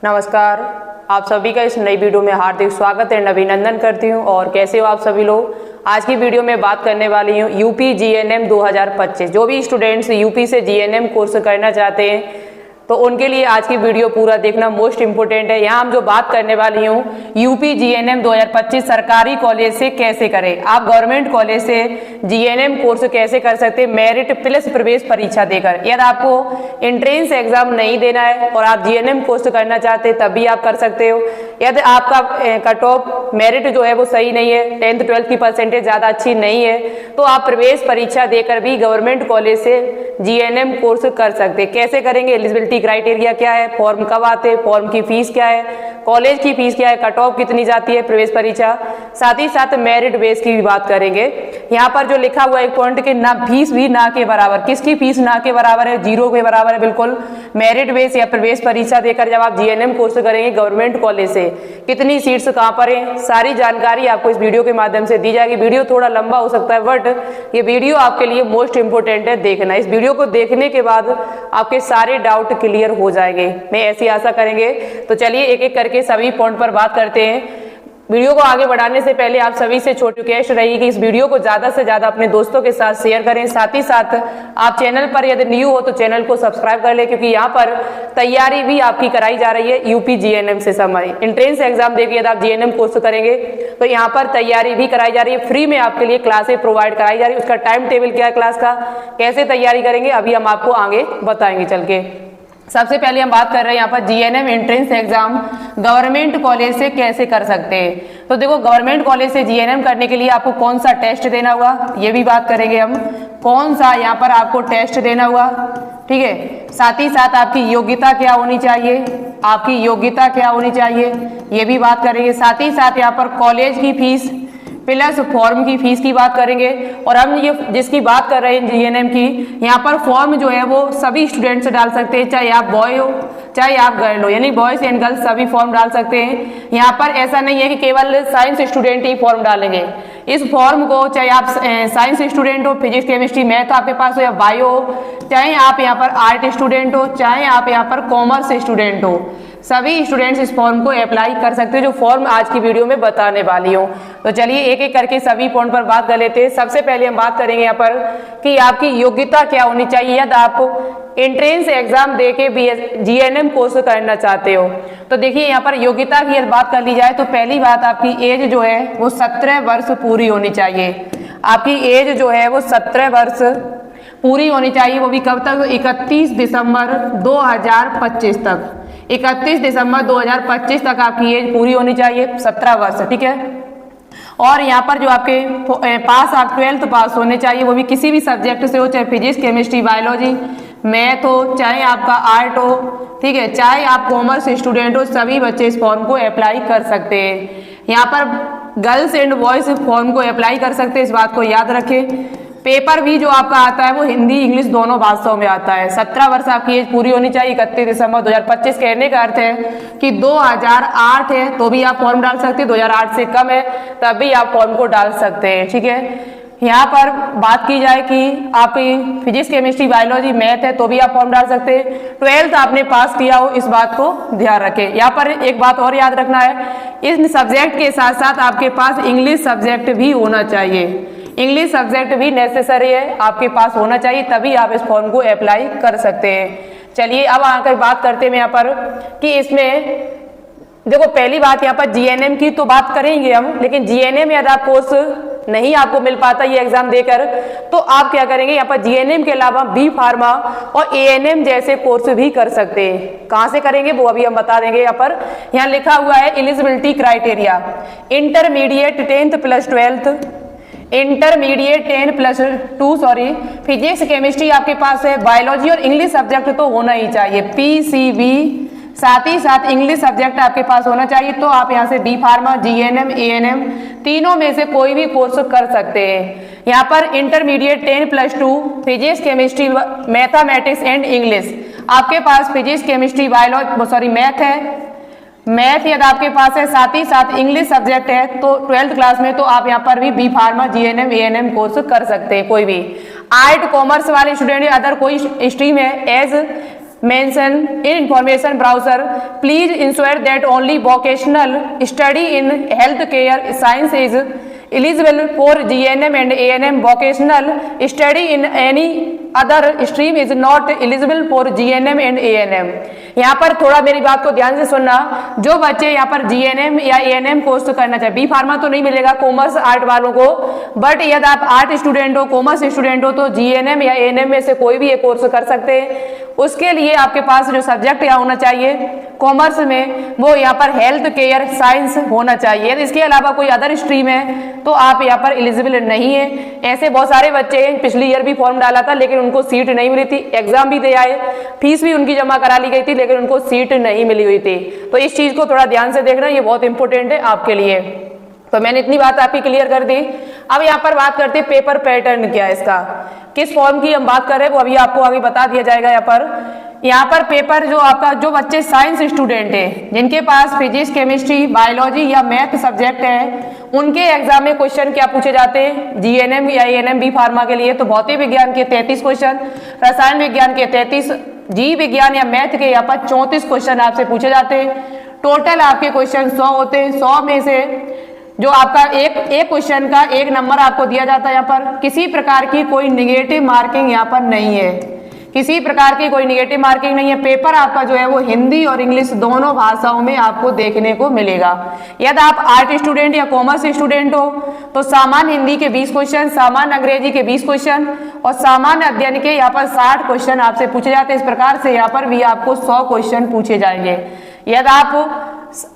नमस्कार, आप सभी का इस नई वीडियो में हार्दिक स्वागत एंड अभिनंदन करती हूं। और कैसे हो आप सभी लोग। आज की वीडियो में बात करने वाली हूं यूपी जीएनएम 2025। जो भी स्टूडेंट्स यूपी से जीएनएम कोर्स करना चाहते हैं तो उनके लिए आज की वीडियो पूरा देखना मोस्ट इम्पोर्टेंट है। यहाँ हम जो बात करने वाली हूँ यूपी जीएनएम 2025 सरकारी कॉलेज से कैसे करें। आप गवर्नमेंट कॉलेज से जीएनएम कोर्स कैसे कर सकते हैं मेरिट प्लस प्रवेश परीक्षा देकर। यदि आपको एंट्रेंस एग्जाम नहीं देना है और आप जीएनएम कोर्स करना चाहते हैं तब भी आप कर सकते हो। यदि आपका कट ऑफ मेरिट जो है वो सही नहीं है, 10th 12th की परसेंटेज ज़्यादा अच्छी नहीं है, तो आप प्रवेश परीक्षा देकर भी गवर्नमेंट कॉलेज से जीएनएम कोर्स कर सकते हैं। कैसे करेंगे, एलिजिबिलिटी क्राइटेरिया क्या है, फॉर्म कब आते हैं, फॉर्म की फीस क्या है, कॉलेज की फीस क्या है, कट ऑफ कितनी जाती है प्रवेश परीक्षा, साथ ही साथ मेरिट बेस की भी बात करेंगे। यहाँ पर जो लिखा हुआ एक पॉइंट कि ना फीस भी ना के बराबर, किसकी फीस ना के बराबर है, जीरो के बराबर है बिल्कुल। मेरिट बेस या प्रवेश परीक्षा देकर जब आप जीएनएम कोर्स करेंगे गवर्नमेंट कॉलेज से, कितनी सीट्स कहाँ पर है, सारी जानकारी आपको इस वीडियो के माध्यम से दी जाएगी। वीडियो थोड़ा लंबा हो सकता है बट ये वीडियो आपके लिए मोस्ट इंपोर्टेंट है, देखना। इस वीडियो को देखने के बाद आपके सारे डाउट क्लियर हो जाएंगे, मैं ऐसी आशा करेंगे। तो चलिए एक एक करके सभी पॉइंट पर बात करते हैं। वीडियो को आगे बढ़ाने से पहले आप सभी से छोटी रिक्वेस्ट रहेगी कि इस वीडियो को ज्यादा से ज्यादा अपने दोस्तों के साथ शेयर करें। साथ ही साथ आप चैनल पर यदि न्यू हो तो चैनल को सब्सक्राइब कर ले, क्योंकि यहाँ पर तैयारी भी आपकी कराई जा रही है यूपी जीएनएम से। समय एंट्रेंस एग्जाम देकर यदि आप जीएनएम कोर्स करेंगे तो यहाँ पर तैयारी भी कराई जा रही है, फ्री में आपके लिए क्लासेस प्रोवाइड कराई जा रही है। उसका टाइम टेबल क्या है क्लास का, कैसे तैयारी करेंगे, अभी हम आपको आगे बताएंगे चल के। सबसे पहले हम बात कर रहे हैं यहाँ पर GNM entrance exam government college से कैसे कर सकते हैं। तो देखो, गवर्नमेंट कॉलेज से जीएनएम करने के लिए आपको कौन सा टेस्ट देना होगा ये भी बात करेंगे हम, कौन सा यहाँ पर आपको टेस्ट देना होगा, ठीक है। साथ ही साथ आपकी योग्यता क्या होनी चाहिए, आपकी योग्यता क्या होनी चाहिए ये भी बात करेंगे। साथ ही साथ यहाँ पर कॉलेज की फीस प्लस फॉर्म की फीस की बात करेंगे। और हम ये जिसकी बात कर रहे हैं जीएनएम की, यहाँ पर फॉर्म जो है वो सभी स्टूडेंट्स डाल सकते हैं, चाहे आप बॉय हो चाहे आप गर्ल हो, यानी बॉयज एंड गर्ल्स सभी फॉर्म डाल सकते हैं। यहाँ पर ऐसा नहीं है कि केवल साइंस स्टूडेंट ही फॉर्म डालेंगे। इस फॉर्म को चाहे आप साइंस स्टूडेंट हो, फिजिक्स केमिस्ट्री मैथ आपके पास हो, या बायो हो, चाहे आप यहाँ पर आर्ट स्टूडेंट हो, चाहे आप यहाँ पर कॉमर्स स्टूडेंट हो, सभी स्टूडेंट्स इस फॉर्म को अप्लाई कर सकते हैं, जो फॉर्म आज की वीडियो में बताने वाली हूँ। तो चलिए एक एक करके सभी पॉइंट पर बात कर लेते हैं। सबसे पहले हम बात करेंगे यहाँ पर कि आपकी योग्यता क्या होनी चाहिए यदि आप एंट्रेंस एग्जाम देके जीएनएम कोर्स करना चाहते हो। तो देखिए यहाँ पर योग्यता की यदि बात कर ली जाए तो पहली बात आपकी एज जो है वो 17 वर्ष पूरी होनी चाहिए। आपकी एज जो है वो 17 वर्ष पूरी होनी चाहिए, वो भी कब तक, 31 दिसंबर 2025 तक। 31 दिसंबर 2025 तक आपकी एज पूरी होनी चाहिए, 17 वर्ष, ठीक है। और यहाँ पर जो आपके पास आप 12th पास होने चाहिए, वो भी किसी भी सब्जेक्ट से हो, चाहे फिजिक्स केमिस्ट्री बायोलॉजी मैथ हो, चाहे आपका आर्ट हो, ठीक है, चाहे आप कॉमर्स स्टूडेंट हो, सभी बच्चे इस फॉर्म को अप्लाई कर सकते हैं। यहाँ पर गर्ल्स एंड बॉयज फॉर्म को अप्लाई कर सकते हैं, इस बात को याद रखें। पेपर भी जो आपका आता है वो हिंदी इंग्लिश दोनों भाषाओं में आता है। 17 वर्ष आपकी एज पूरी होनी चाहिए। 31 दिसंबर 2025 कहने का अर्थ है कि 2008 है तो भी आप फॉर्म डाल सकते हैं, 2008 से कम है तब भी आप फॉर्म को डाल सकते हैं, ठीक है। यहाँ पर बात की जाए कि आपकी फिजिक्स केमिस्ट्री बायोलॉजी मैथ है तो भी आप फॉर्म डाल सकते हैं। 12th आपने पास किया हो, इस बात को ध्यान रखें। यहाँ पर एक बात और याद रखना है, इस सब्जेक्ट के साथ साथ आपके पास इंग्लिश सब्जेक्ट भी होना चाहिए। इंग्लिश सब्जेक्ट भी नेसेसरी है, आपके पास होना चाहिए, तभी आप इस फॉर्म को अप्लाई कर सकते हैं। चलिए अब आकर बात करते हैं यहाँ पर कि इसमें देखो, पहली बात यहाँ पर जीएनएम की तो बात करेंगे हम, लेकिन जीएनएम यदि आप कोर्स नहीं आपको मिल पाता ये एग्जाम देकर तो आप क्या करेंगे, यहाँ पर जीएनएम के अलावा बी फार्मा और एएनएम जैसे कोर्स भी कर सकते हैं। कहाँ से करेंगे वो अभी हम बता देंगे। यहाँ लिखा हुआ है eligibility criteria, intermediate 10th plus 12th, intermediate 10+2 physics chemistry आपके पास है, बायोलॉजी और इंग्लिश सब्जेक्ट तो होना ही चाहिए, पीसीबी, साथ ही साथ इंग्लिश सब्जेक्ट आपके पास होना चाहिए। तो आप यहाँ से डी फार्मा, जीएनएम, एएनएम तीनों में से कोई भी कोर्स कर सकते हैं। यहाँ पर intermediate 10+2 physics chemistry mathematics and English, आपके पास फिजिक्स केमिस्ट्री बायोलॉजी मैथ है, मैथ यदि आपके पास है, साथ ही साथ इंग्लिश सब्जेक्ट है तो 12th क्लास में तो आप यहाँ पर भी B Pharma, GNM, ANM course कर सकते हैं कोई भी। आर्ट कॉमर्स वाले स्टूडेंट अदर कोई स्ट्रीम है as mention in information browser. Please ensure that only vocational study in healthcare science is eligible for GNM and ANM. Vocational study in any other stream is not eligible for GNM and ANM. यहाँ पर थोड़ा मेरी बात को ध्यान से सुनना, जो बच्चे यहाँ पर GNM या ANM कोर्स करना चाहे, बी फार्मा तो नहीं मिलेगा कॉमर्स आर्ट वालों को, बट यदि आप आर्ट स्टूडेंट हो, कॉमर्स स्टूडेंट हो, तो GNM या ANM में से कोई भी एक कोर्स कर सकते हैं। उसके लिए आपके पास जो सब्जेक्ट यहाँ होना चाहिए कॉमर्स में, वो यहाँ पर हेल्थ केयर साइंस होना चाहिए। इसके अलावा कोई अदर स्ट्रीम है तो आप यहाँ पर एलिजिबल नहीं है। ऐसे बहुत सारे बच्चे पिछली ईयर भी फॉर्म डाला था लेकिन उनको सीट नहीं मिली थी, एग्जाम भी दे आए, फीस भी उनकी जमा करा ली गई थी लेकिन उनको सीट नहीं मिली हुई थी। तो इस चीज को थोड़ा ध्यान से देखना, ये बहुत इंपॉर्टेंट है आपके लिए। तो मैंने इतनी बात आपकी क्लियर कर दी। अब यहाँ पर बात करते हैं पेपर पैटर्न क्या है इसका, किस फॉर्म की हम बात कर रहे हैं वो अभी आपको आगे बता दिया जाएगा। यहाँ पर पेपर जो आपका, जो बच्चे साइंस स्टूडेंट हैं जिनके पास फिजिक्स, केमिस्ट्री, बायोलॉजी या मैथ सब्जेक्ट है, उनके एग्जाम में क्वेश्चन क्या पूछे जाते हैं जीएनएम या एएनएम बी फार्मा के लिए। तो भौतिक विज्ञान के 33 क्वेश्चन, रसायन विज्ञान के 33, जीव विज्ञान या मैथ के यहाँ पर 34 क्वेश्चन आपसे पूछे जाते हैं। टोटल आपके क्वेश्चन 100 होते हैं। 100 में से जो आपका एक क्वेश्चन का 1 नंबर आपको दिया जाता है। यहाँ पर किसी प्रकार की कोई निगेटिव मार्किंग यहाँ पर नहीं है, किसी प्रकार की कोई निगेटिव मार्किंग नहीं है। पेपर आपका जो है वो हिंदी और इंग्लिश दोनों भाषाओं में आपको देखने को मिलेगा। यदि आप आर्ट स्टूडेंट या कॉमर्स स्टूडेंट हो तो सामान्य हिंदी के 20 क्वेश्चन, सामान्य अंग्रेजी के 20 क्वेश्चन और सामान्य अध्ययन के यहाँ पर 60 क्वेश्चन आपसे पूछे जाते हैं। इस प्रकार से यहाँ पर भी आपको 100 क्वेश्चन पूछे जाएंगे। यदि आप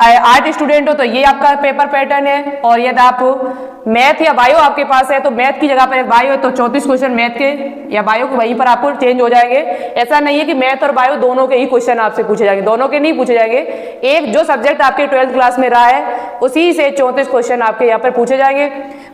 आर्ट स्टूडेंट हो तो ये आपका पेपर पैटर्न है, और यदि आप मैथ या बायो आपके पास है तो मैथ की जगह पर बायो है तो 34 क्वेश्चन मैथ के या बायो के वहीं पर आपको चेंज हो जाएंगे। ऐसा नहीं है कि मैथ और बायो दोनों के ही क्वेश्चन आपसे पूछे जाएंगे, दोनों के नहीं पूछे जाएंगे। एक जो सब्जेक्ट आपके 12th क्लास में रहा है उसी से 34 क्वेश्चन आपके यहाँ पर पूछे जाएंगे।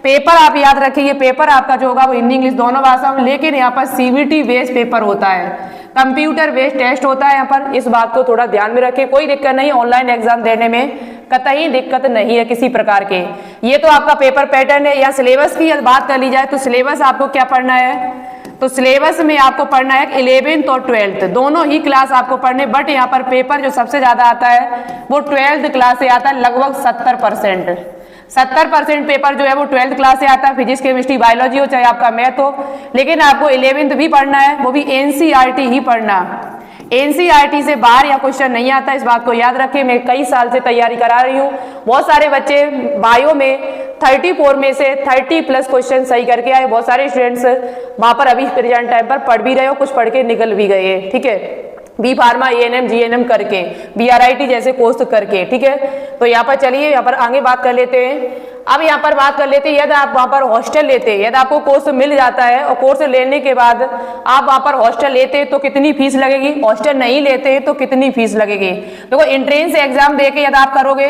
पेपर आप याद रखिए, पेपर आपका जो होगा वो हिंदी इंग्लिश दोनों भाषाओं में, लेकिन यहाँ पर सीबीटी बेस्ड पेपर होता है, कंप्यूटर बेस्ड टेस्ट होता है यहाँ पर। इस बात को थोड़ा ध्यान में रखें, कोई दिक्कत नहीं, ऑनलाइन एग्जाम देने में कतई दिक्कत नहीं है किसी प्रकार के। ये तो आपका पेपर पैटर्न है। या सिलेबस की बात कर ली जाए तो सिलेबस आपको क्या पढ़ना है, तो सिलेबस में आपको पढ़ना है 11th और 12th दोनों ही क्लास आपको पढ़ने, बट यहाँ पर पेपर जो सबसे ज्यादा आता है वो 12th क्लास से आता है, लगभग 70% पेपर जो है वो 12th क्लास से आता है। फिजिक्स, केमिस्ट्री, बायोलॉजी हो चाहे आपका मैथ हो, लेकिन आपको 11th भी पढ़ना है, वो भी एनसीईआरटी ही पढ़ना। एनसीईआरटी से बाहर या क्वेश्चन नहीं आता, इस बात को याद रखें। मैं कई साल से तैयारी करा रही हूँ, बहुत सारे बच्चे बायो में 34 में से 30+ क्वेश्चन सही करके आए। बहुत सारे स्टूडेंट्स वहां पर अभी प्रेजेंट टाइम पर पढ़ भी रहे हो, कुछ पढ़ के निकल भी गए, ठीक है, बी फार्मा, एएनएम, जीएनएम करके, बीआरआईटी जैसे कोर्स करके, ठीक है। तो यहाँ पर चलिए यहाँ पर आगे बात कर लेते हैं। अब यहाँ पर बात कर लेते हैं, यदि आप वहाँ पर हॉस्टल लेते हैं, यदि आपको कोर्स मिल जाता है और कोर्स लेने के बाद आप वहाँ पर हॉस्टल लेते हैं तो कितनी फीस लगेगी, हॉस्टल नहीं लेते हैं तो कितनी फीस लगेगी। देखो एंट्रेंस एग्जाम दे के यदि आप करोगे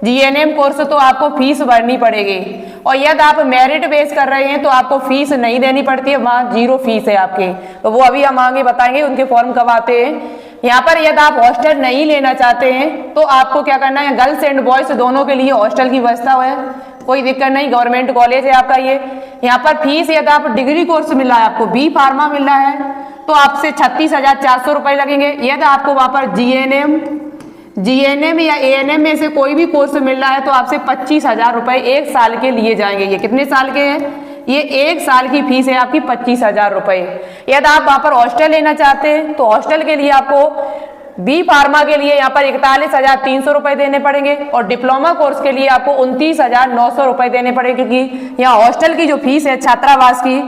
जीएनएम कोर्स तो आपको फीस भरनी पड़ेगी, और यदि आप मेरिट बेस कर रहे हैं तो आपको फीस नहीं देनी पड़ती है, वहाँ 0 फीस है आपकी। तो वो अभी हम आगे बताएंगे उनके फॉर्म कब आते हैं। यहाँ पर यदि आप हॉस्टल नहीं लेना चाहते हैं तो आपको क्या करना है, गर्ल्स एंड बॉयज दोनों के लिए हॉस्टल की व्यवस्था है, कोई दिक्कत नहीं, गवर्नमेंट कॉलेज है आपका ये। यहाँ पर फीस यदि आप डिग्री कोर्स मिल रहा है, आपको बी फार्मा मिल रहा है तो आपसे 36,400 रुपए लगेंगे। यदि आपको वहां पर जीएनएम या एएनएम में से कोई भी कोर्स मिल रहा है तो आपसे 25,000 रुपए 1 साल के लिए जाएंगे। ये कितने साल के हैं, ये 1 साल की फीस है आपकी 25,000 रुपए। यदि आप वहां पर हॉस्टल लेना चाहते हैं तो हॉस्टल के लिए आपको बी फार्मा के लिए यहाँ पर 41,300 रुपए देने पड़ेंगे, और डिप्लोमा कोर्स के लिए आपको 29,900 रुपए देने पड़ेंगे, क्योंकि यहाँ हॉस्टल की जो फीस है छात्रावास की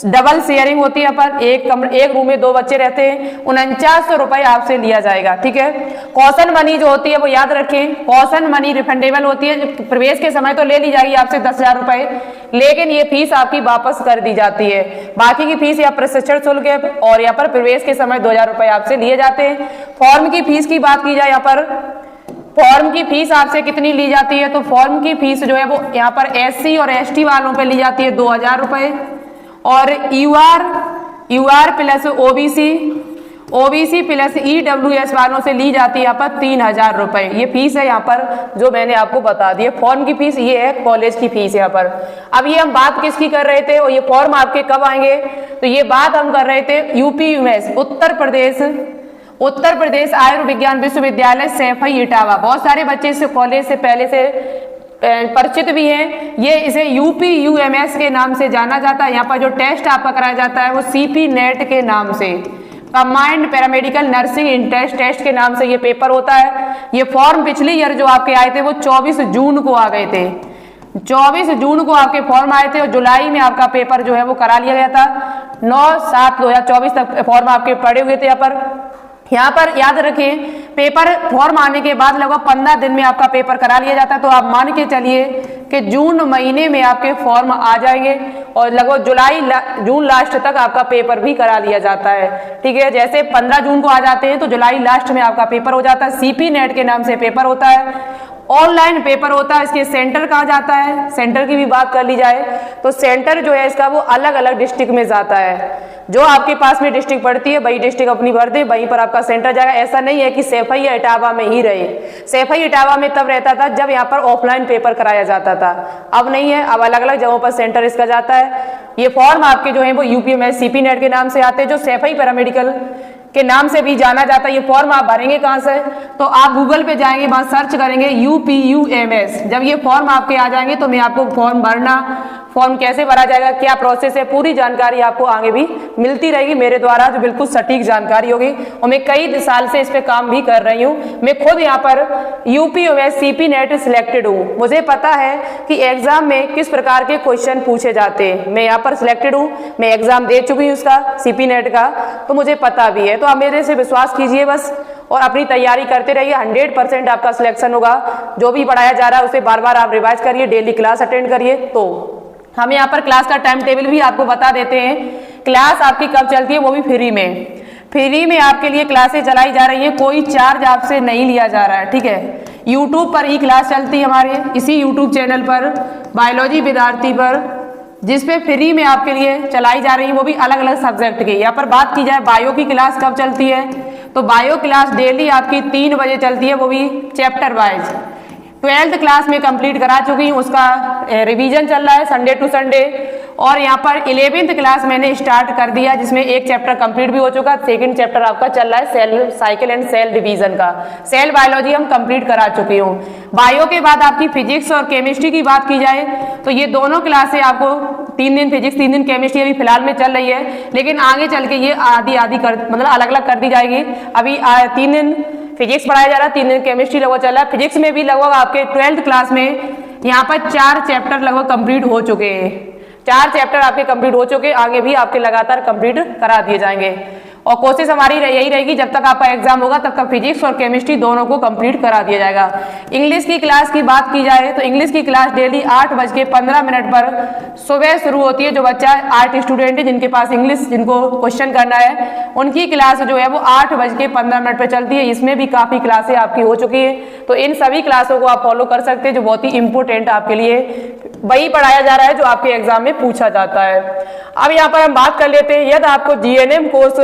डबल शेयरिंग होती है, पर एक रूम में 2 बच्चे रहते हैं, 4900 रुपए आपसे लिया जाएगा, ठीक है। कॉशन मनी जो होती है वो याद रखें, कॉशन मनी रिफंडेबल होती है, प्रवेश के समय तो ले ली जाएगी आपसे 10,000 रुपए, लेकिन ये फीस आपकी वापस कर दी जाती है। बाकी की फीस या प्रशिक्षण शुल्क है, और यहाँ पर प्रवेश के समय 2,000 रुपए आपसे लिए जाते हैं। फॉर्म की फीस की बात की जाए, यहाँ पर फॉर्म की फीस आपसे कितनी ली जाती है, तो फॉर्म की फीस जो है वो यहाँ पर SC और ST वालों पे ली जाती है 2,000 रुपए, और UR plus OBC plus EWS वालों से ली जाती है यहाँ पर 3,000 रुपए। ये फीस है यहाँ पर जो मैंने आपको बता दी है, फॉर्म की फीस ये है, कॉलेज की फीस है यहाँ पर। अब ये हम बात किसकी कर रहे थे और ये फॉर्म आपके कब आएंगे, तो ये बात हम कर रहे थे UP उत्तर प्रदेश उत्तर प्रदेश आयुर्विज्ञान विश्वविद्यालय सैफई इटावा। बहुत सारे बच्चे इस कॉलेज से पहले से परिचित भी हैं। ये इसे UPUMS के नाम से जाना जाता है। यहाँ पर जो टेस्ट आपका कराया जाता है वो CP नेट के नाम से, combined paramedical nursing entrance test के नाम से ये पेपर होता है। ये फॉर्म पिछले ईयर जो आपके आए थे वो 24 जून को आ गए थे। 24 जून को आपके फॉर्म आए थे और जुलाई में आपका पेपर जो है वो करा लिया गया था। 9/7/2024 तक फॉर्म आपके पड़े हुए थे। यहाँ पर याद रखें, पेपर फॉर्म आने के बाद लगभग 15 दिन में आपका पेपर करा लिया जाता है। तो आप मान के चलिए कि जून महीने में आपके फॉर्म आ जाएंगे और लगभग जून लास्ट तक आपका पेपर भी करा लिया जाता है। ठीक है, जैसे 15 जून को आ जाते हैं तो जुलाई लास्ट में आपका पेपर हो जाता है। CP नेट के नाम से पेपर होता है, ऑनलाइन पेपर होता है। इसके सेंटर कहाँ जाता है, सेंटर की भी बात कर ली जाए तो सेंटर जो है इसका वो अलग अलग डिस्ट्रिक्ट में जाता है। जो आपके पास में डिस्ट्रिक्ट पड़ती है वही डिस्ट्रिक्ट अपनी भर दे, वहीं पर आपका सेंटर जाएगा। ऐसा नहीं है कि सैफई या इटावा में ही रहे। सैफई इटावा में तब रहता था जब यहाँ पर ऑफलाइन पेपर कराया जाता था, अब नहीं है। अब अलग अलग जगहों पर सेंटर इसका जाता है। ये फॉर्म आपके जो है वो UPMS CP नेट के नाम से आते हैं, जो सैफई पैरामेडिकल के नाम से भी जाना जाता है। ये फॉर्म आप भरेंगे कहाँ से, तो आप गूगल पे जाएंगे, वहां सर्च करेंगे UPUMS। जब ये फॉर्म आपके आ जाएंगे तो मैं आपको फॉर्म भरना, फॉर्म कैसे भरा जाएगा, क्या प्रोसेस है, पूरी जानकारी आपको आगे भी मिलती रहेगी मेरे द्वारा, जो बिल्कुल सटीक जानकारी होगी। और मैं कई साल से इस पे काम भी कर रही हूँ। मैं खुद यहाँ पर UPUMS CP नेट सिलेक्टेड हूँ। मुझे पता है कि एग्जाम में किस प्रकार के क्वेश्चन पूछे जाते हैं। मैं यहाँ पर सिलेक्टेड हूँ, मैं एग्जाम दे चुकी हूँ उसका CP नेट का, तो मुझे पता भी है। तो आप मेरे से विश्वास कीजिए बस और अपनी तैयारी करते रहिए। 100% आपका सिलेक्शन होगा। जो भी पढ़ाया जा रहा है उसे बार बार आप रिवाइज करिए, डेली क्लास अटेंड करिए। तो हम यहाँ पर क्लास का टाइम टेबल भी आपको बता देते हैं। क्लास आपकी कब चलती है, वो भी फ्री में आपके लिए क्लासेस चलाई जा रही है। कोई चार्ज आपसे नहीं लिया जा रहा है। ठीक है, यूट्यूब पर ही क्लास चलती है हमारे, इसी यूट्यूब चैनल पर बायोलॉजी विद्यार्थी पर, जिसपे फ्री में आपके लिए चलाई जा रही है, वो भी अलग अलग सब्जेक्ट की। यहाँ पर बात की जाए बायो की क्लास कब चलती है, तो बायो क्लास डेली आपकी 3 बजे चलती है, वो भी चैप्टर वाइज। 12th क्लास में कंप्लीट करा चुकी हूँ, उसका रिवीजन चल रहा है संडे टू संडे। और यहाँ पर 11th क्लास मैंने स्टार्ट कर दिया, जिसमें एक चैप्टर कंप्लीट भी हो चुका। 2nd चैप्टर आपका चल रहा है cell cycle and cell division का। सेल बायोलॉजी हम कंप्लीट करा चुकी हूँ। बायो के बाद आपकी फिजिक्स और केमिस्ट्री की बात की जाए तो ये दोनों क्लासें आपको 3 दिन फिजिक्स 3 दिन केमिस्ट्री अभी फिलहाल में चल रही है, लेकिन आगे चल के ये आधी मतलब अलग अलग कर दी जाएगी। अभी 3 दिन फिजिक्स पढ़ाया जा रहा है, 3 दिन केमिस्ट्री लगभग चल रहा है। फिजिक्स में भी लगभग आपके 12th क्लास में यहाँ पर 4 चैप्टर लगभग कंप्लीट हो चुके हैं। 4 चैप्टर आपके कंप्लीट हो चुके, आगे भी आपके लगातार कंप्लीट करा दिए जाएंगे। और कोशिश हमारी यही रहेगी, जब तक आपका एग्जाम होगा तब तक फिजिक्स और केमिस्ट्री दोनों को कंप्लीट करा दिया जाएगा। इंग्लिश की क्लास की बात की जाए तो इंग्लिश की क्लास डेली 8:15 पर सुबह शुरू होती है। जो बच्चा आर्ट स्टूडेंट है, जिनके पास इंग्लिश जिनको क्वेश्चन करना है, उनकी क्लास जो है वो 8:15 पर चलती है। इसमें भी काफी क्लासें आपकी हो चुकी है, तो इन सभी क्लासों को आप फॉलो कर सकते हैं, जो बहुत ही इंपॉर्टेंट आपके लिए वही पढ़ाया जा रहा है जो आपके एग्जाम में पूछा जाता है। अब यहाँ पर हम बात कर लेते हैं, यदि आपको GNM कोर्स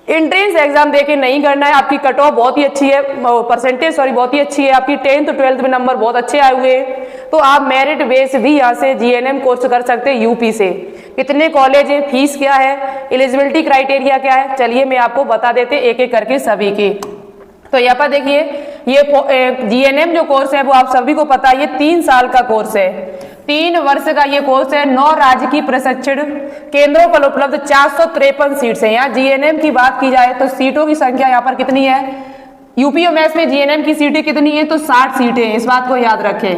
एंट्रेंस एग्जाम देके नहीं करना है, आपकी कट ऑफ बहुत ही अच्छी है, परसेंटेज बहुत ही अच्छी है, आपकी 10th 12th में नंबर बहुत अच्छे आए हुए हैं, तो आप मेरिट बेस भी यहाँ से GNM कोर्स कर सकते हैं यूपी से। कितने कॉलेज है, फीस क्या है, एलिजिबिलिटी क्राइटेरिया क्या है, चलिए मैं आपको बता देते एक एक करके सभी की। तो यहाँ पर देखिए, ये GNM जो कोर्स है वो आप सभी को पता है, ये 3 साल का कोर्स है, 3 वर्ष का ये कोर्स है। 9 राज्य की प्रशिक्षण केंद्रों पर उपलब्ध 453 सीट्स है। यहाँ GNM की बात की जाए तो सीटों की संख्या यहाँ पर कितनी है, UPUMS में GNM की सीटें कितनी है, तो 60 सीटें, इस बात को याद रखें।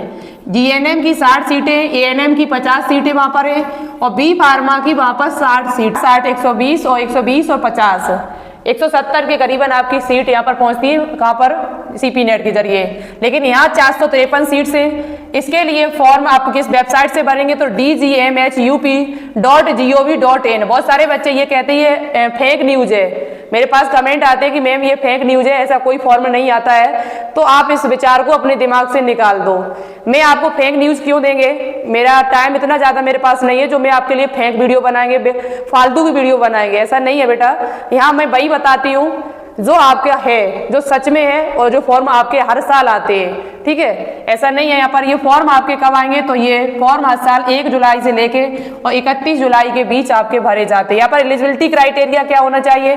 GNM की 60 सीटें, ANM की 50 सीटें वहां पर है, और B फार्मा की वहां पर 60 सीट, 60 120 और 120 और 50 170 के करीबन आपकी सीट यहाँ पर पहुंचती है, कहाँ पर, CP नेट के जरिए। लेकिन यहाँ 453 सीट से, इसके लिए फॉर्म आप किस वेबसाइट से भरेंगे, तो dgmhup.gov.in। बहुत सारे बच्चे ये कहते हैं फेक न्यूज है, मेरे पास कमेंट आते हैं कि मैम ये फेक न्यूज है, ऐसा कोई फॉर्म नहीं आता है। तो आप इस विचार को अपने दिमाग से निकाल दो। मैं आपको फेक न्यूज क्यों देंगे, मेरा टाइम इतना ज्यादा मेरे पास नहीं है जो मैं आपके लिए फेक वीडियो बनाएंगे, फालतू की वीडियो बनाएंगे, ऐसा नहीं है बेटा। यहाँ मैं वही बताती हूँ जो आपका है, जो सच में है, और जो फॉर्म आपके हर साल आते हैं, ठीक है, ऐसा नहीं है। यहाँ पर ये फॉर्म आपके कब आएंगे, तो ये फॉर्म हर साल 1 जुलाई से लेके और 31 जुलाई के बीच आपके भरे जाते हैं। यहाँ पर एलिजिबिलिटी क्राइटेरिया क्या होना चाहिए,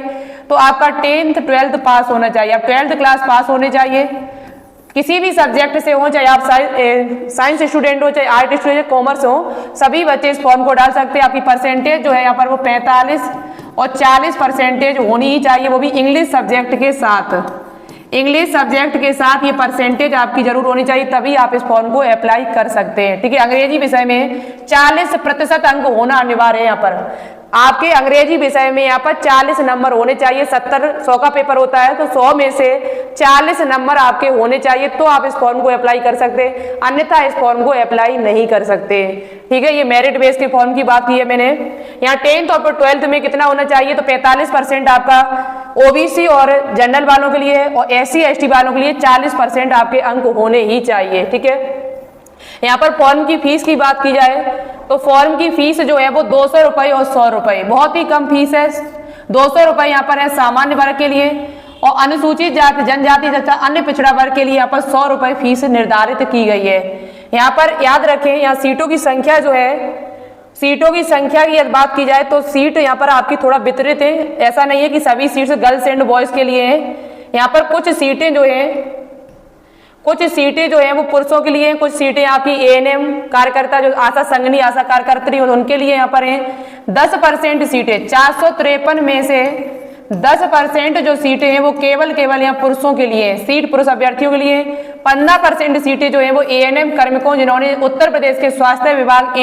तो आपका 10th 12th पास होना चाहिए, आप 12th क्लास पास होने चाहिए किसी भी सब्जेक्ट से हो, चाहे आप साइंस स्टूडेंट हो, चाहे आर्ट स्टूडेंट, कॉमर्स हो, सभी बच्चे इस फॉर्म को डाल सकते हैं। आपकी परसेंटेज जो है यहाँ पर वो 45 और 40 परसेंटेज होनी ही चाहिए, वो भी इंग्लिश सब्जेक्ट के साथ। इंग्लिश सब्जेक्ट के साथ ये परसेंटेज आपकी जरूर होनी चाहिए, तभी आप इस फॉर्म को अप्लाई कर सकते हैं। ठीक है, अंग्रेजी विषय में 40% अंक होना अनिवार्य है। यहाँ पर आपके अंग्रेजी विषय में यहाँ पर 40 नंबर होने चाहिए। 100 का पेपर होता है, तो 100 में से 40 नंबर आपके होने चाहिए, तो आप इस फॉर्म को अप्लाई कर सकते हैं, अन्यथा इस फॉर्म को अप्लाई नहीं कर सकते। ठीक है, ये मेरिट बेस के फॉर्म की बात की है मैंने। यहाँ 10th और 12th में कितना होना चाहिए, तो 45% आपका ओबीसी और जनरल वालों के लिए है, और SC ST वालों के लिए 40% आपके अंक होने ही चाहिए। ठीक है, यहाँ पर फॉर्म की फीस की बात की जाए तो फॉर्म की फीस जो है वो 200 रुपये और 100 रुपये, बहुत ही कम फीस है। 200 रुपये यहाँ पर है सामान्य वर्ग के लिए, और अनुसूचित जाति जनजाति तथा अन्य पिछड़ा वर्ग के लिए यहाँ पर 100 रुपये फीस निर्धारित की गई है। यहाँ पर याद रखें, यहाँ सीटों की संख्या जो है, सीटों की संख्या की यदि बात की जाए तो सीट यहाँ पर आपकी थोड़ा वितरित है। ऐसा नहीं है कि सभी सीट्स गर्ल्स एंड बॉयज के लिए है। यहाँ पर कुछ सीटें जो है वो पुरुषों के लिए हैं, कुछ सीटें आपकी ANM कार्यकर्ता जो आशा संघनी आशा कार्यकर्त्री उनके लिए यहाँ पर हैं। 10% सीटें 453 में से 10% जो सीटें हैं वो केवल यहाँ पुरुषों के लिए हैं, सीट पुरुष अभ्यर्थियों के लिए। 15% सीटें जो है वो ANM कार्मिकों जिन्होंने उत्तर प्रदेश के स्वास्थ्य विभाग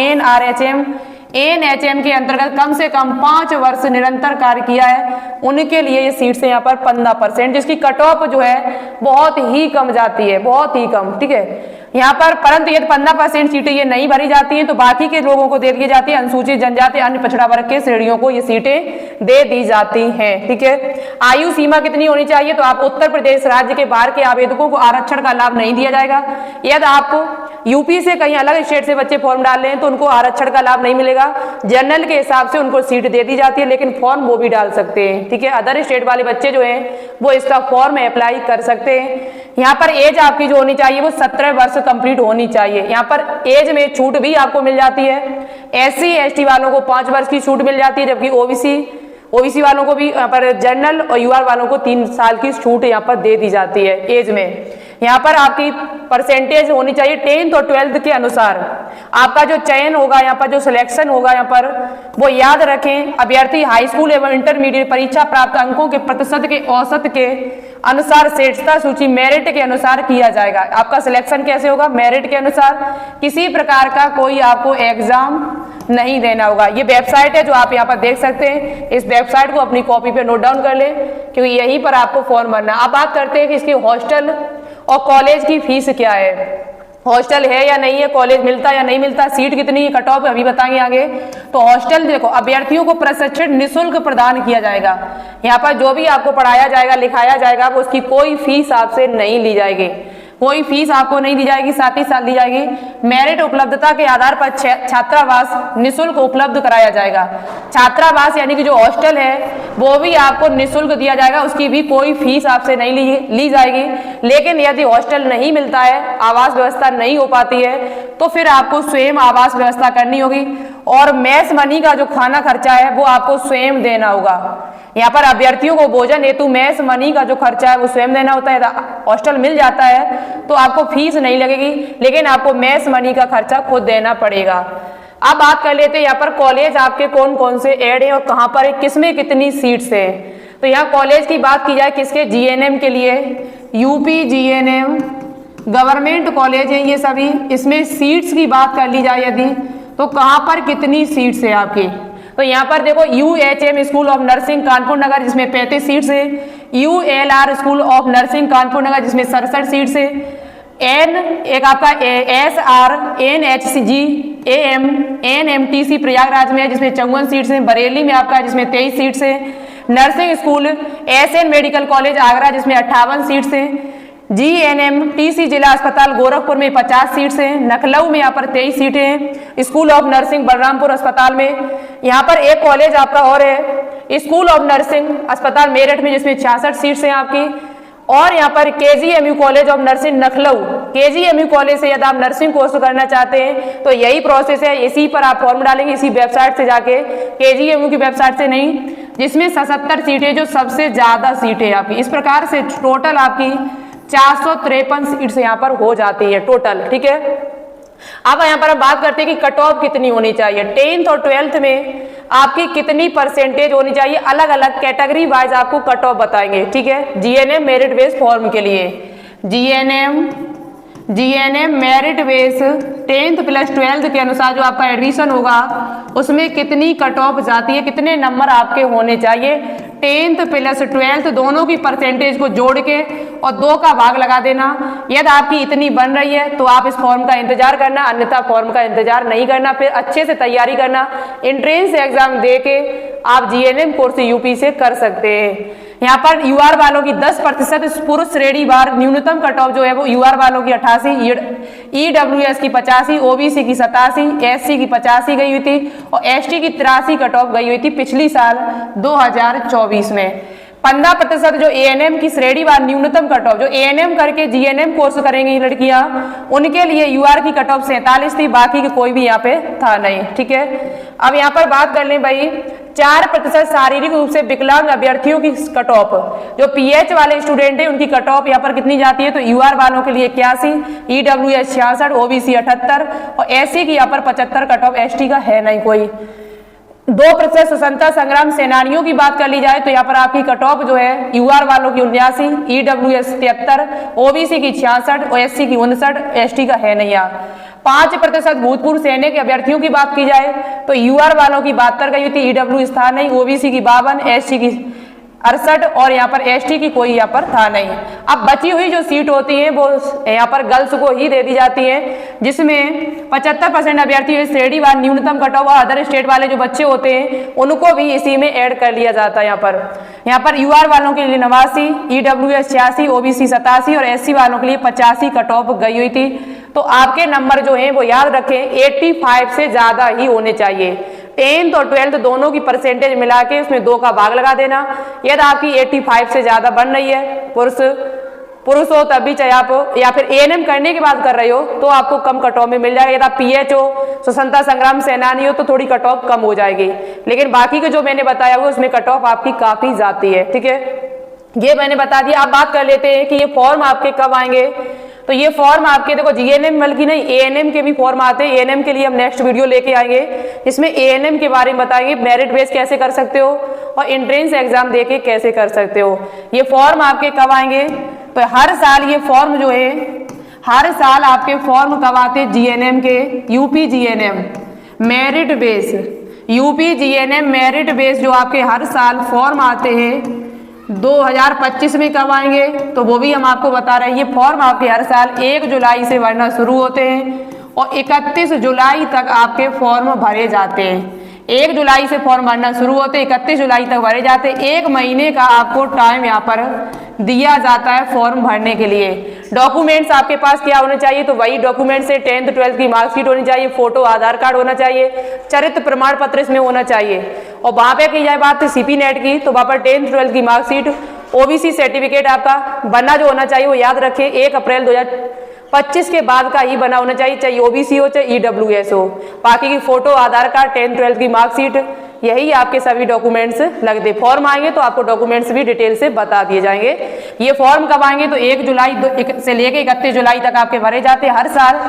NHM के अंतर्गत कम से कम 5 वर्ष निरंतर कार्य किया है, उनके लिए ये सीट्स है यहाँ पर 15%, जिसकी कट ऑफ जो है बहुत ही कम जाती है, बहुत ही कम। ठीक है, यहाँ पर परंतु ये 15% सीटें ये नहीं भरी जाती हैं, तो बाकी के लोगों को दे दी जाती है, अनुसूचित जनजाति अन्य पिछड़ा वर्ग के श्रेणियों को ये सीटें दे दी जाती हैं। ठीक है, आयु सीमा कितनी होनी चाहिए, तो आप उत्तर प्रदेश राज्य के बाहर के आवेदकों को आरक्षण का लाभ नहीं दिया जाएगा। यदि आप यूपी से कहीं अलग स्टेट से बच्चे फॉर्म डाल रहे हैं तो उनको आरक्षण का लाभ नहीं मिलेगा, जनरल के हिसाब से उनको सीट दे दी जाती है, लेकिन फॉर्म वो भी डाल सकते हैं। ठीक है, अदर स्टेट वाले बच्चे जो हैं वो इसका फॉर्म अप्लाई कर सकते हैं। यहाँ पर एज आपकी जो होनी चाहिए वो 17 वर्ष कंप्लीट होनी चाहिए। यहाँ पर एज में छूट भी आपको मिल जाती है। SC ST वालों को 5 वर्ष की छूट मिल जाती है, जबकि ओबीसी वालों को भी यहाँ पर, जनरल और UR वालों को 3 साल की छूट यहाँ पर दे दी जाती है एज में। यहाँ पर आपकी परसेंटेज होनी चाहिए 10th और 12th के अनुसार। आपका जो चयन होगा, यहाँ पर जो सिलेक्शन होगा, यहाँ पर वो याद रखें, अभ्यर्थी हाई स्कूल एवं इंटरमीडिएट परीक्षा प्राप्त अंकों के प्रतिशत के औसत के अनुसार श्रेष्ठता सूची मेरिट के अनुसार किया जाएगा। आपका सिलेक्शन कैसे होगा, मेरिट के अनुसार, किसी प्रकार का कोई आपको एग्जाम नहीं देना होगा। ये वेबसाइट है जो आप यहाँ पर देख सकते हैं, इस वेबसाइट को अपनी कॉपी पे नोट डाउन कर ले, क्योंकि यहीं पर आपको फॉर्म भरना। अब बात करते हैं कि इसकी हॉस्टल और कॉलेज की फीस क्या है, हॉस्टल है या नहीं है, कॉलेज मिलता या नहीं मिलता, सीट कितनी है, कट ऑफ अभी बताएंगे आगे। तो हॉस्टल देखो, अभ्यर्थियों को प्रशिक्षण निःशुल्क प्रदान किया जाएगा। यहाँ पर जो भी आपको पढ़ाया जाएगा, लिखाया जाएगा, वो उसकी कोई फीस आपसे नहीं ली जाएगी, कोई फीस आपको नहीं दी जाएगी, साथ ही साथ दी जाएगी मेरिट उपलब्धता के आधार पर छात्रावास निःशुल्क उपलब्ध कराया जाएगा। छात्रावास यानी कि जो हॉस्टल है वो भी आपको निःशुल्क दिया जाएगा, उसकी भी कोई फीस आपसे नहीं ली जाएगी। लेकिन यदि हॉस्टल नहीं मिलता है, आवास व्यवस्था नहीं हो पाती है, तो फिर आपको स्वयं आवास व्यवस्था करनी होगी, और मेस मनी का जो खाना खर्चा है वो आपको स्वयं देना होगा। यहाँ पर अभ्यर्थियों को भोजन हेतु मेस मनी का जो खर्चा है वो स्वयं देना होता है। हॉस्टल मिल जाता है तो आपको फीस नहीं लगेगी, लेकिन आपको मेस मनी का खर्चा खुद देना पड़ेगा। अब बात कर लेते हैं यहाँ पर कॉलेज आपके कौन कौन से ऐड हैं और कहाँ पर है, किसमें कितनी सीट्स है। तो यहाँ कॉलेज की बात की जाए किसके, GNM के लिए, यूपी GNM गवर्नमेंट कॉलेज है ये सभी। इसमें सीट्स की बात कर ली जाए यदि, तो कहाँ पर कितनी सीट्स है आपकी, तो यहाँ पर देखो UHM school of nursing Kanpur Nagar जिसमें 35 सीट्स है, ULR school of nursing Kanpur Nagar जिसमें 67 सीट्स है, एक आपका SR NHCG AM NMTC Prayagraj में है जिसमें 54 सीट्स हैं, बरेली में आपका जिसमें 23 सीट्स है, nursing school SN medical college Agra जिसमें 58 सीट्स हैं, GNMTC जिला अस्पताल गोरखपुर में 50 सीट्स हैं, लखनऊ में यहाँ पर 23 सीटें हैं, स्कूल ऑफ नर्सिंग बलरामपुर अस्पताल में। यहाँ पर एक कॉलेज आपका और है, स्कूल ऑफ नर्सिंग अस्पताल मेरठ में जिसमें 66 सीट्स हैं आपकी, और यहाँ पर KGMU college of nursing Lucknow. KGMU college से यदि आप नर्सिंग कोर्स करना चाहते हैं तो यही प्रोसेस है, इसी पर आप फॉर्म डालेंगे, इसी वेबसाइट से जाके, KGMU की वेबसाइट से नहीं। जिसमें 77 सीटें जो सबसे ज्यादा सीटें आपकी। इस प्रकार से टोटल आपकी 453 सीट्स यहाँ पर हो जाती है टोटल, ठीक है। अब यहाँ पर हम बात करते हैं कि कट ऑफ कितनी होनी चाहिए। 10th और 12th में आपकी कितनी परसेंटेज होनी चाहिए, अलग अलग कैटेगरी वाइज आपको कट ऑफ बताएंगे, ठीक है। जीएनएम मेरिट बेस्ड फॉर्म के लिए GNM merit base 10th plus 12th के अनुसार जो आपका एडमिशन होगा उसमें कितनी कट ऑफ जाती है, कितने नंबर आपके होने चाहिए। 10th प्लस 12th दोनों की परसेंटेज को जोड़ के और 2 का भाग लगा देना। यदि आपकी इतनी बन रही है तो आप इस फॉर्म का इंतजार करना, अन्यथा फॉर्म का इंतजार नहीं करना। फिर अच्छे से तैयारी करना, एंट्रेंस एग्जाम दे के आप जीएनएम कोर्स यूपी से कर सकते हैं। यहाँ पर यूआर वालों की 10% पुरुष श्रेणी बार न्यूनतम कट ऑफ जो है वो यूआर वालों की 88, ईडब्ल्यूएस की 85, ओबीसी की 87, एससी की 85 गई हुई थी और एसटी की 83 कट ऑफ गई हुई थी पिछली साल 2024 में। 15% जो एएनएम की श्रेणी वार न्यूनतम कट ऑफ, जो एएनएम करके जीएनएम कोर्स करेंगी लड़कियां, उनके लिए यूआर की कट ऑफ 47 थी, बाकी के कोई भी यहाँ पे था नहीं, ठीक है। अब यहाँ पर बात कर लें भाई 4% शारीरिक रूप से विकलांग अभ्यर्थियों की कट ऑफ, जो पीएच वाले स्टूडेंट है उनकी कट ऑफ यहाँ पर कितनी जाती है, तो यूआर वालों के लिए 81, ईडब्ल्यूएस 66, ओबीसी 78 और एससी की यहाँ पर 75 कट ऑफ, एसटी का है नहीं कोई। 2% स्वतंत्रता संग्राम सेनानियों की बात कर ली जाए तो यहाँ पर आपकी कट ऑफ जो है यूआर वालों की 79, ईडब्ल्यूएस 73, ओबीसी की 66 और एससी की 59, एसटी का है नहीं यहाँ। 5% भूतपूर्व सैनिक अभ्यर्थियों की बात की जाए तो यूआर वालों की 72 गई थी, ईडब्ल्यू था नहीं, ओबीसी की 52, एससी की 68 और यहाँ पर एसटी की कोई यहाँ पर था नहीं। अब बची हुई जो सीट होती है वो यहाँ पर गर्ल्स को ही दे दी जाती है, जिसमें 75% अभ्यर्थी श्रेणी वार न्यूनतम कट ऑफ, अदर स्टेट वाले जो बच्चे होते हैं उनको भी इसी में ऐड कर लिया जाता है। यहाँ पर यूआर वालों के लिए 89, ईडब्ल्यूएस 86, ओबीसी 87 और एससी वालों के लिए 85 कट ऑफ गई हुई थी। तो आपके नंबर जो हैं वो याद रखें 85 से ज्यादा ही होने चाहिए। 10th और 12th दोनों की परसेंटेज मिला के उसमें 2 का भाग लगा देना। यदि आपकी 85 से ज्यादा बन रही है, पुरुष हो तभी चाहे आप, या फिर एएनएम करने के बाद कर रहे हो तो आपको कम कट ऑफ में मिल जाएगा। यदि आप पीएच हो, स्वतंत्रता संग्राम सेनानी हो तो थोड़ी कट ऑफ कम हो जाएगी, लेकिन बाकी के जो मैंने बताया हुआ उसमें कट ऑफ आपकी काफी जाती है, ठीक है। ये मैंने बता दिया। आप बात कर लेते हैं कि ये फॉर्म आपके कब आएंगे। तो ये फॉर्म आपके देखो जीएनएम बल्कि नहीं एएनएम के भी फॉर्म आते हैं। एएनएम के लिए हम नेक्स्ट वीडियो लेके आएंगे, इसमें एएनएम के बारे में बताएंगे, मेरिट बेस कैसे कर सकते हो और एंट्रेंस एग्जाम देके कैसे कर सकते हो। ये फॉर्म आपके कब आएंगे, तो हर साल ये फॉर्म जो है, हर साल आपके फॉर्म कब आते जीएनएम के, UP GNM merit base, UP GNM merit base जो आपके हर साल फॉर्म आते हैं 2025 में कब आएंगे तो वो भी हम आपको बता रहे हैं। ये फॉर्म आपके हर साल 1 जुलाई से भरना शुरू होते हैं और 31 जुलाई तक आपके फॉर्म भरे जाते हैं। 1 जुलाई से फॉर्म भरना शुरू होते हैं, 31 जुलाई तक भरे जाते हैं। 1 महीने का आपको टाइम यहाँ पर दिया जाता है फॉर्म भरने के लिए। डॉक्यूमेंट्स आपके पास क्या होने चाहिए, तो वही डॉक्यूमेंट्स से 10th 12th की मार्कशीट होनी चाहिए, फोटो आधार कार्ड होना चाहिए, चरित्र प्रमाण पत्र इसमें होना चाहिए। और वहां पे की जाए बात सीपी नेट की तो वहां पर 10th 12th की मार्कशीट, ओबीसी सर्टिफिकेट आपका बना जो होना चाहिए वो याद रखें 1 अप्रैल 2025 के बाद का ही बना होना चाहिए, चाहे ओबीसी हो चाहे ईडब्ल्यूएस हो। बाकी की फोटो आधार कार्ड 10th 12th की मार्कशीट, यही आपके सभी डॉक्यूमेंट्स लगते। फॉर्म आएंगे तो आपको डॉक्यूमेंट्स भी डिटेल से बता दिए जाएंगे। ये फॉर्म कब आएंगे तो 1 जुलाई से लेकर 31 जुलाई तक आपके भरे जाते हैं हर साल।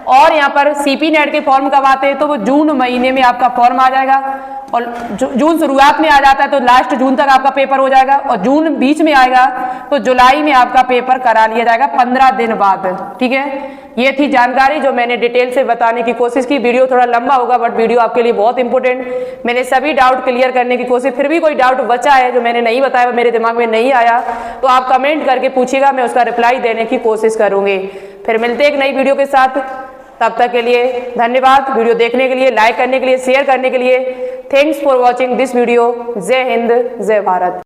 और यहाँ पर सीपी नेट के फॉर्म कब आते हैं तो वो जून महीने में आपका फॉर्म आ जाएगा और जून शुरुआत में आ जाता है तो लास्ट जून तक आपका पेपर हो जाएगा और जून बीच में आएगा तो जुलाई में आपका पेपर करा लिया जाएगा 15 दिन बाद, ठीक है। ये थी जानकारी जो मैंने डिटेल से बताने की कोशिश की। वीडियो थोड़ा लंबा होगा बट वीडियो आपके लिए बहुत इंपॉर्टेंट। मैंने सभी डाउट क्लियर करने की कोशिश, फिर भी कोई डाउट बचा है जो मैंने नहीं बताया, मेरे दिमाग में नहीं आया तो आप कमेंट करके पूछिएगा, मैं उसका रिप्लाई देने की कोशिश करूंगी। फिर मिलते हैं एक नई वीडियो के साथ, तब तक के लिए धन्यवाद। वीडियो देखने के लिए, लाइक करने के लिए, शेयर करने के लिए। Thanks for watching this video. जय हिंद, जय भारत।